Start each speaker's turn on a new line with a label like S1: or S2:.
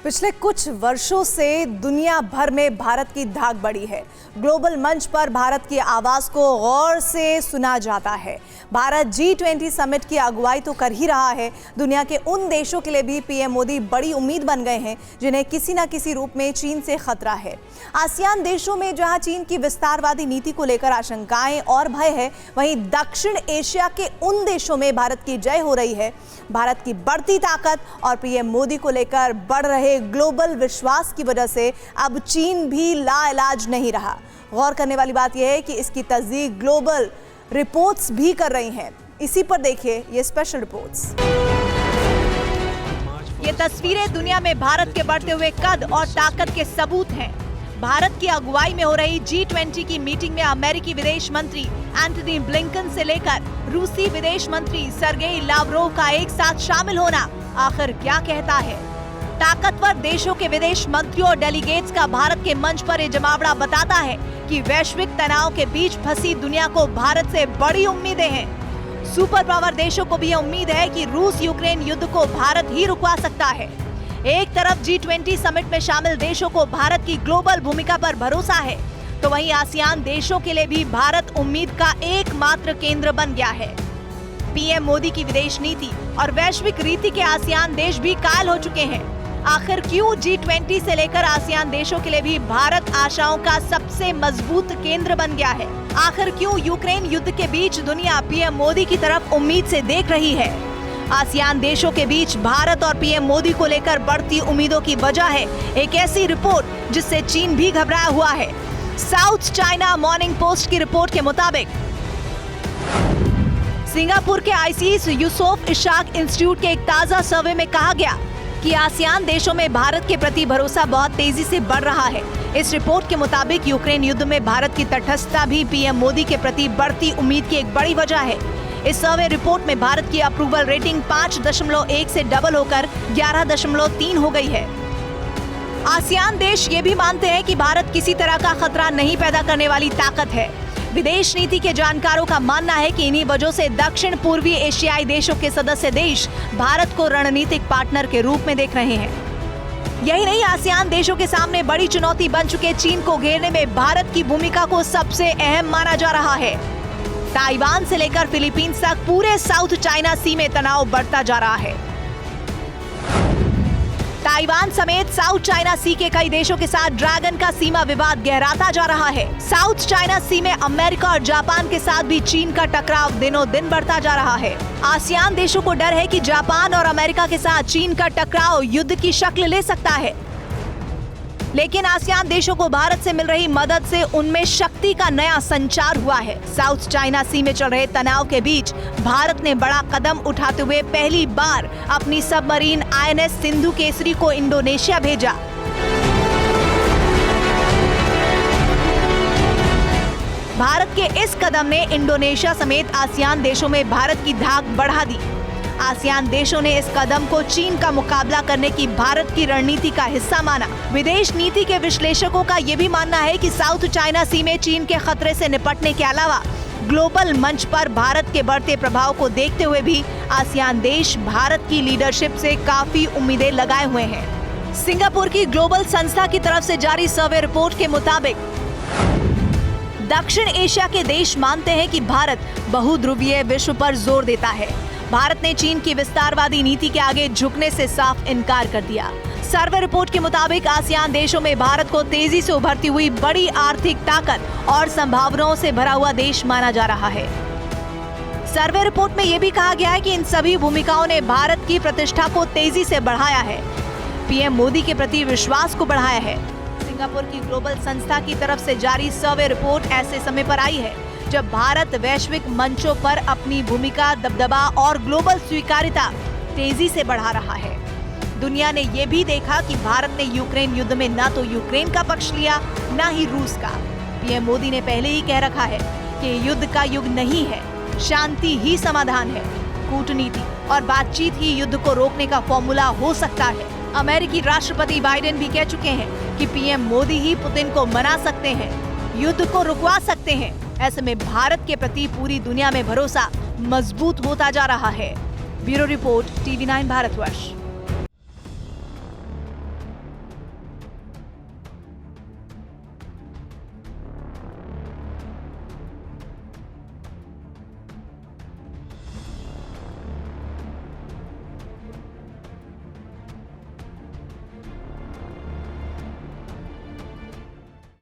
S1: पिछले कुछ वर्षों से दुनिया भर में भारत की धाक बढ़ी है। ग्लोबल मंच पर भारत की आवाज को गौर से सुना जाता है। भारत G20 समिट की अगुवाई तो कर ही रहा है। दुनिया के उन देशों के लिए भी पीएम मोदी बड़ी उम्मीद बन गए हैं जिन्हें किसी न किसी रूप में चीन से खतरा है। आसियान देशों में जहां चीन की विस्तारवादी नीति को लेकर आशंकाएं और भय है, वहीं दक्षिण एशिया के उन देशों में भारत की जय हो रही है। भारत की बढ़ती ताकत और पीएम मोदी को लेकर बढ़ रहे ग्लोबल विश्वास की वजह से अब चीन भी लाइलाज नहीं रहा। गौर करने वाली बात यह है कि इसकी तस्दीक ग्लोबल रिपोर्ट्स भी कर रही हैं। इसी पर देखिए ये स्पेशल रिपोर्ट्स।
S2: ये तस्वीरें दुनिया में भारत के बढ़ते हुए कद और ताकत के सबूत हैं। भारत की अगुवाई में हो रही G20 की मीटिंग में अमेरिकी विदेश मंत्री एंटनी ब्लिंकन से लेकर रूसी विदेश मंत्री सर्गेई लावरोव का एक साथ शामिल होना आखिर क्या कहता है। ताकतवर देशों के विदेश मंत्रियों और डेलीगेट्स का भारत के मंच पर ये जमावड़ा बताता है कि वैश्विक तनाव के बीच फंसी दुनिया को भारत से बड़ी उम्मीदें हैं। सुपर पावर देशों को भी ये उम्मीद है कि रूस यूक्रेन युद्ध को भारत ही रुकवा सकता है। एक तरफ G20 समिट में शामिल देशों को भारत की ग्लोबल भूमिका पर भरोसा है, तो वहीं आसियान देशों के लिए भी भारत उम्मीद का एकमात्र केंद्र बन गया है। पीएम मोदी की विदेश नीति और वैश्विक रीति के आसियान देश भी कायल हो चुके हैं। आखिर क्यों G20 से लेकर आसियान देशों के लिए भी भारत आशाओं का सबसे मजबूत केंद्र बन गया है? आखिर क्यों यूक्रेन युद्ध के बीच दुनिया पीएम मोदी की तरफ उम्मीद से देख रही है? आसियान देशों के बीच भारत और पीएम मोदी को लेकर बढ़ती उम्मीदों की वजह है एक ऐसी रिपोर्ट जिससे चीन भी घबराया हुआ है। साउथ चाइना मॉर्निंग पोस्ट की रिपोर्ट के मुताबिक सिंगापुर के आईसीएस यूसुफ इशाक इंस्टीट्यूट के एक ताजा सर्वे में कहा गया कि आसियान देशों में भारत के प्रति भरोसा बहुत तेजी से बढ़ रहा है। इस रिपोर्ट के मुताबिक यूक्रेन युद्ध में भारत की तटस्थता भी पीएम मोदी के प्रति बढ़ती उम्मीद की एक बड़ी वजह है। इस सर्वे रिपोर्ट में भारत की अप्रूवल रेटिंग 5.1 से डबल होकर 11.3 हो गई है। आसियान देश ये भी मानते हैं कि भारत किसी तरह का खतरा नहीं पैदा करने वाली ताकत है। विदेश नीति के जानकारों का मानना है कि इन्हीं वजहों से दक्षिण पूर्वी एशियाई देशों के सदस्य देश भारत को रणनीतिक पार्टनर के रूप में देख रहे हैं। यही नहीं, आसियान देशों के सामने बड़ी चुनौती बन चुके चीन को घेरने में भारत की भूमिका को सबसे अहम माना जा रहा है। ताइवान से लेकर फिलीपींस तक पूरे साउथ चाइना सी में तनाव बढ़ता जा रहा है। ताइवान समेत साउथ चाइना सी के कई देशों के साथ ड्रैगन का सीमा विवाद गहराता जा रहा है। साउथ चाइना सी में अमेरिका और जापान के साथ भी चीन का टकराव दिनों दिन बढ़ता जा रहा है। आसियान देशों को डर है कि जापान और अमेरिका के साथ चीन का टकराव युद्ध की शक्ल ले सकता है, लेकिन आसियान देशों को भारत से मिल रही मदद से उनमें शक्ति का नया संचार हुआ है। साउथ चाइना सी में चल रहे तनाव के बीच भारत ने बड़ा कदम उठाते हुए पहली बार अपनी सबमरीन INS सिंधु केसरी को इंडोनेशिया भेजा। भारत के इस कदम ने इंडोनेशिया समेत आसियान देशों में भारत की धाक बढ़ा दी। आसियान देशों ने इस कदम को चीन का मुकाबला करने की भारत की रणनीति का हिस्सा माना। विदेश नीति के विश्लेषकों का ये भी मानना है कि साउथ चाइना सी में चीन के खतरे से निपटने के अलावा ग्लोबल मंच पर भारत के बढ़ते प्रभाव को देखते हुए भी आसियान देश भारत की लीडरशिप से काफी उम्मीदें लगाए हुए हैं। सिंगापुर की ग्लोबल संस्था की तरफ से जारी सर्वे रिपोर्ट के मुताबिक दक्षिण एशिया के देश मानते हैं कि भारत बहुध्रुवीय विश्व पर जोर देता है। भारत ने चीन की विस्तारवादी नीति के आगे झुकने से साफ इनकार कर दिया। सर्वे रिपोर्ट के मुताबिक आसियान देशों में भारत को तेजी से उभरती हुई बड़ी आर्थिक ताकत और संभावनाओं से भरा हुआ देश माना जा रहा है। सर्वे रिपोर्ट में यह भी कहा गया है कि इन सभी भूमिकाओं ने भारत की प्रतिष्ठा को तेजी से बढ़ाया है, पीएम मोदी के प्रति विश्वास को बढ़ाया है। सिंगापुर की ग्लोबल संस्था की तरफ से जारी सर्वे रिपोर्ट ऐसे समय पर आई है जब भारत वैश्विक मंचों पर अपनी भूमिका, दबदबा और ग्लोबल स्वीकार्यता तेजी से बढ़ा रहा है। दुनिया ने यह भी देखा कि भारत ने यूक्रेन युद्ध में न तो यूक्रेन का पक्ष लिया न ही रूस का। पीएम मोदी ने पहले ही कह रखा है कि युद्ध का युग नहीं है, शांति ही समाधान है। कूटनीति और बातचीत ही युद्ध को रोकने का फॉर्मूला हो सकता है। अमेरिकी राष्ट्रपति बाइडेन भी कह चुके हैं कि पीएम मोदी ही पुतिन को मना सकते हैं, युद्ध को रुकवा सकते हैं। ऐसे में भारत के प्रति पूरी दुनिया में भरोसा मजबूत होता जा रहा है। Bureau report, TV9 Bharatvarsh.